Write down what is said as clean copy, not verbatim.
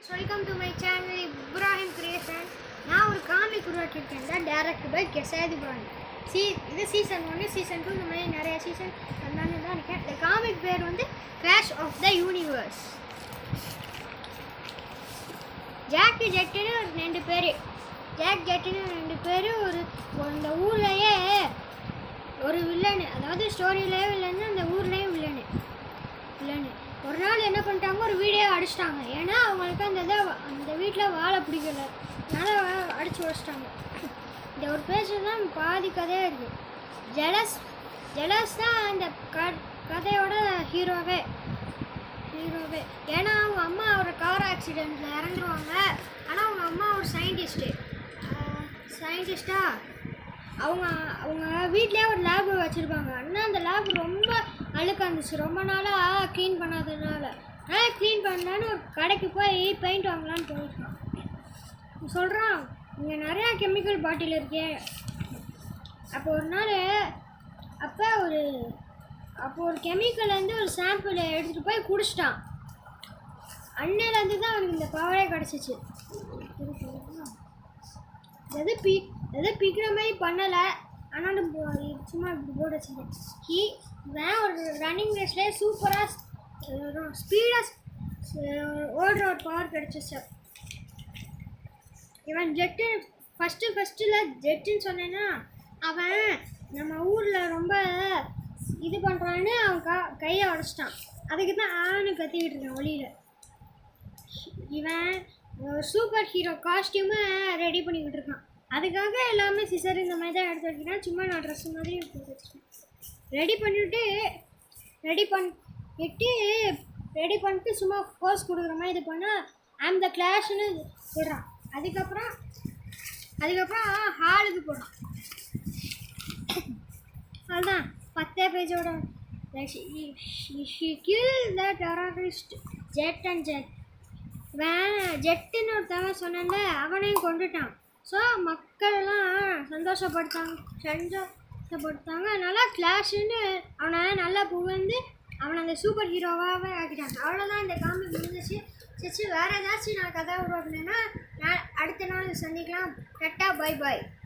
Welcome to my channel Ibrahim Creation. நான் ஒரு comic உருவாக்கியிருக்கேன் தான் டைரக்டட் பை கெசாத் இப்ராஹிம். இது சீசன் 1 சீசன் 2 இந்த மாதிரி நிறைய சீசன் வந்தான்னு தான் இருக்கேன். இந்த காமிக் பேர் வந்து crash of the universe. Jack ஜெட்டுன்னு ஒரு 2 பேர், ஜாக் ஜெட்டுன்னு 2 பேர் ஒரு இந்த ஊர்லேயே ஒரு வில்லனு, அதாவது ஸ்டோரியிலேயே வில்லனு, அந்த ஊர்லேயும் வில்லனு. ஒரு நாள் என்ன பண்ணிட்டாங்க, ஒரு வீடியோ அடிச்சிட்டாங்க. ஏன்னா அவங்களுக்கு அந்த வீட்டில் வாழை பிடிக்கல, அதனால் அடித்து வச்சிட்டாங்க. இந்த ஒரு பேஜில் தான் பாதி கதையாக இருக்குது. ஜெலஸ் தான் அந்த கதையோட ஹீரோவே. ஏன்னா அவங்க அம்மா ஒரு கார் ஆக்சிடெண்ட்டில் இறந்துருவாங்க. ஆனால் அவங்க அம்மா ஒரு சயின்டிஸ்டா அவங்க வீட்லேயே ஒரு லேபு வச்சுருப்பாங்க. ஆனால் அந்த லேப் ரொம்ப அழுக்காக இருந்துச்சு, ரொம்ப நாளாக க்ளீன் பண்ணாததுனால. ஆனால் க்ளீன் பண்ணலான்னு ஒரு கடைக்கு போய் பெயிண்ட் வாங்கலான்னு போயிருக்கான். சொல்கிறான், இங்கே நிறையா கெமிக்கல் பாட்டில் இருக்கே. அப்போ ஒரு நாள் அப்போ ஒரு கெமிக்கல்லேருந்து ஒரு சாம்பிள் எடுத்துகிட்டு போய் குடிச்சிட்டான். அன்னையிலேருந்து தான் அவனுக்கு இந்த பவரே கிடச்சிச்சு. எது பிக்கிற மாதிரி பண்ணலை, ஆனால் சும்மா இப்படி போட்டு வச்சுருக்கேன். இவன் ஒரு ரன்னிங் ரேஸ்லேயே சூப்பராக ஸ்பீடாக ஓடுற ஒரு பவர் கிடச்சிச்சு. இவன் ஃபஸ்ட்டில் ஜெட்டுன்னு சொன்னேன்னா, அவன் நம்ம ஊரில் ரொம்ப இது பண்ணுறான்னு அவன் கையை உடச்சிட்டான். அதுக்கு தான் ஆணு கத்திக்கிட்டு இருக்கான் ஒளியில். இவன் சூப்பர் ஹீரோ காஸ்டியூமை ரெடி பண்ணிக்கிட்டு இருக்கான். அதுக்காக எல்லாமே சிசர் இந்த மாதிரி தான் எடுத்து வைக்கிறான். சும்மா நான் ட்ரெஸ் மாதிரி எடுத்து வச்சுருக்கேன். ரெடி பண்ணிட்டு சும்மா போஸ் கொடுக்குற மாதிரி இது பண்ணால் ஐம் த கிளாஷ்னு சொல்கிறான். அதுக்கப்புறம் ஹாலுக்கு போகிறான். அதுதான் 10 பேஜோட kill the terrorist Jet and Jet. ஜெட்டுன்னு ஒருத்தவன் சொன்னேன்ல, அவனையும் கொண்டுட்டான். ஸோ மக்கள்லாம் சந்தோஷப்படுத்தாங்க. அதனால் கிளாஷுன்னு அவனை நல்லா புகழ்ந்து அவனை அந்த சூப்பர் ஹீரோவாகவே ஆக்கிட்டாங்க. அவ்வளோதான், இந்த காமிக் முடிஞ்சிச்சு. வேறு ஏதாச்சும் நான் கதை உருவாக்குனேன்னா நான் அடுத்த நாள் சந்திக்கலாம். Ta-ta, bye bye.